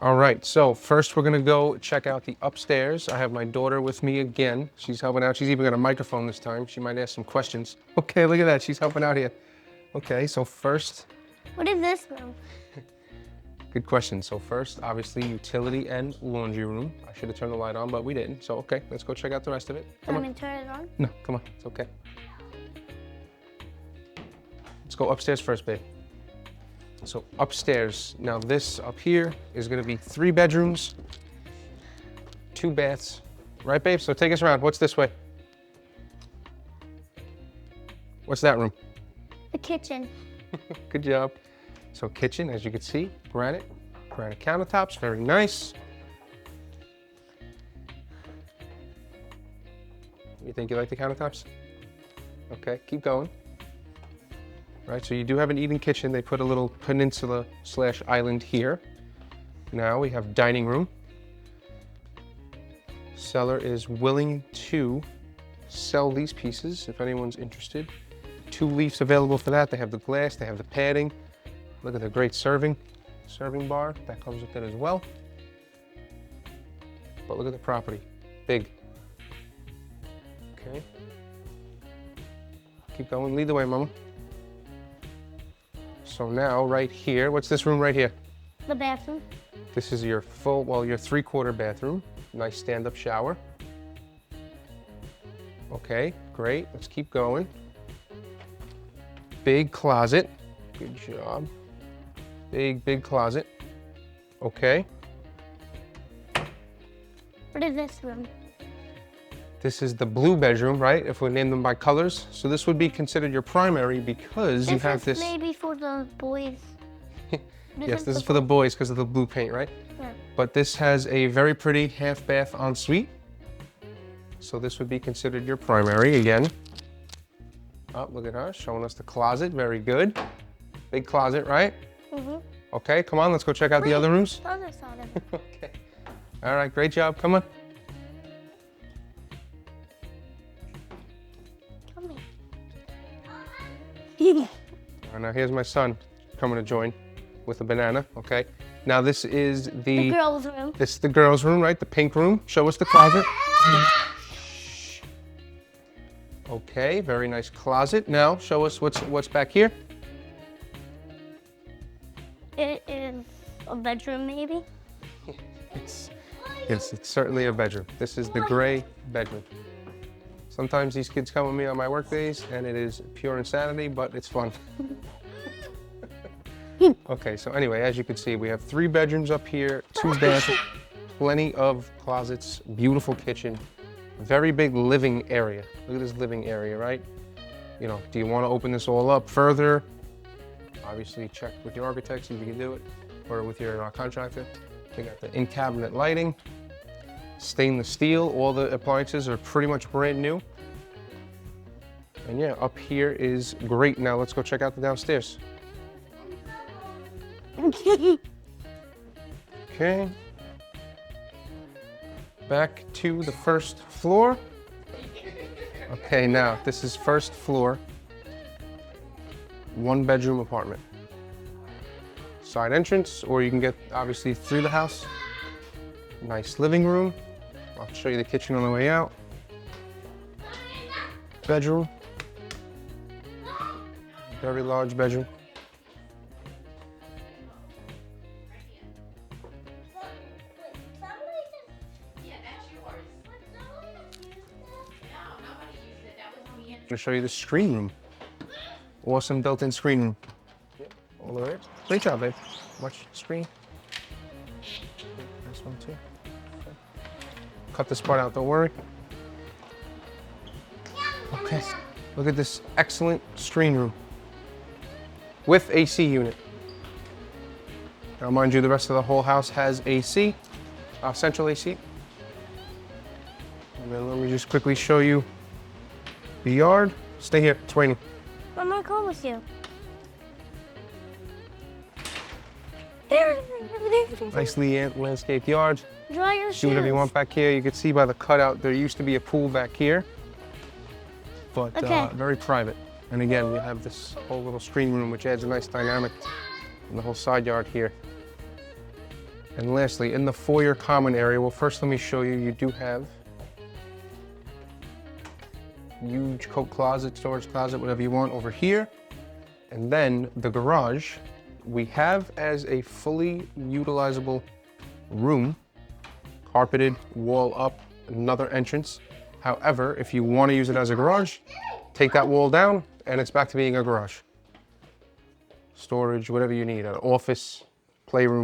All right, so first we're gonna go check out the upstairs. I have my daughter with me again. She's helping out. She's even got a microphone this time. She might ask some questions. Okay, look at that. She's helping out here. Okay, so first. What is this room? Good question. So first, obviously, utility and laundry room. I should have turned the light on, but we didn't. So okay, let's go check out the rest of it. Come on. Turn it on? No, come on. It's okay. Let's go upstairs first, babe. So upstairs, now this up here is gonna be 3 bedrooms, 2 baths. Right, babe? So take us around. What's this way? What's that room? The kitchen. Good job. So kitchen, as you can see, granite countertops, very nice. You think you like the countertops? Okay, keep going. Right, so you do have an eating kitchen. They put a little peninsula/island here. Now we have dining room. Seller is willing to sell these pieces if anyone's interested. 2 leaves available for that. They have the glass, they have the padding. Look at the great serving bar. That comes with it as well. But look at the property, big. Okay. Keep going, lead the way, Mama. So now, right here, what's this room right here? The bathroom. This is your your 3/4 bathroom. Nice stand-up shower. Okay, great, let's keep going. Big closet, good job. Big closet. Okay. What is this room? This is the blue bedroom, right? If we name them by colors. So this would be considered your primary because you have this. This is maybe for the boys. Yes, this is for the boys because of the blue paint, right? Yeah. But this has a very pretty half bath ensuite. So this would be considered your primary again. Oh, look at her showing us the closet. Very good. Big closet, right? Mm-hmm. Okay, come on, let's go check out the other rooms. The other side of it. Okay. All right, great job. Come on. Come here. Now here's my son coming to join with a banana, okay? Now this is The girls' room. This is the girls' room, right? The pink room. Show us the closet. Okay, very nice closet. Now show us what's back here. It is a bedroom, maybe? Yes, it's certainly a bedroom. This is the gray bedroom. Sometimes these kids come with me on my work days and it is pure insanity, but it's fun. Okay, so anyway, as you can see, we have 3 bedrooms up here, 2 baths, plenty of closets, beautiful kitchen, very big living area. Look at this living area, right? You know, do you want to open this all up further? Obviously, check with your architect, see if you can do it, or with your contractor. We got the in-cabinet lighting, stainless steel. All the appliances are pretty much brand new. And yeah, up here is great. Now let's go check out the downstairs. Okay. Back to the first floor. Okay, now this is first floor. 1-bedroom apartment. Side entrance, or you can get obviously through the house. Nice living room. I'll show you the kitchen on the way out. Bedroom. Very large bedroom. I'm gonna show you the screen room. Awesome built-in screen room. All the way. Great job, babe. Watch the screen. This one too. Okay. Cut this part out, don't worry. Okay, look at this excellent screen room with AC unit. Now mind you, the rest of the whole house has AC, central AC. And then let me just quickly show you the yard. Stay here, it's raining. I'm gonna go with you. Nicely landscaped yard. Dry your shoes. Do whatever you want back here. You can see by the cutout, there used to be a pool back here, but Okay. very private. And again, we have this whole little screen room, which adds a nice dynamic in the whole side yard here. And lastly, in the foyer common area, well, first let me show you, you do have huge coat closet, storage closet, whatever you want over here. And then the garage, we have as a fully utilizable room, carpeted, wall up, another entrance. However, if you want to use it as a garage, take that wall down and it's back to being a garage. Storage, whatever you need, an office, playroom,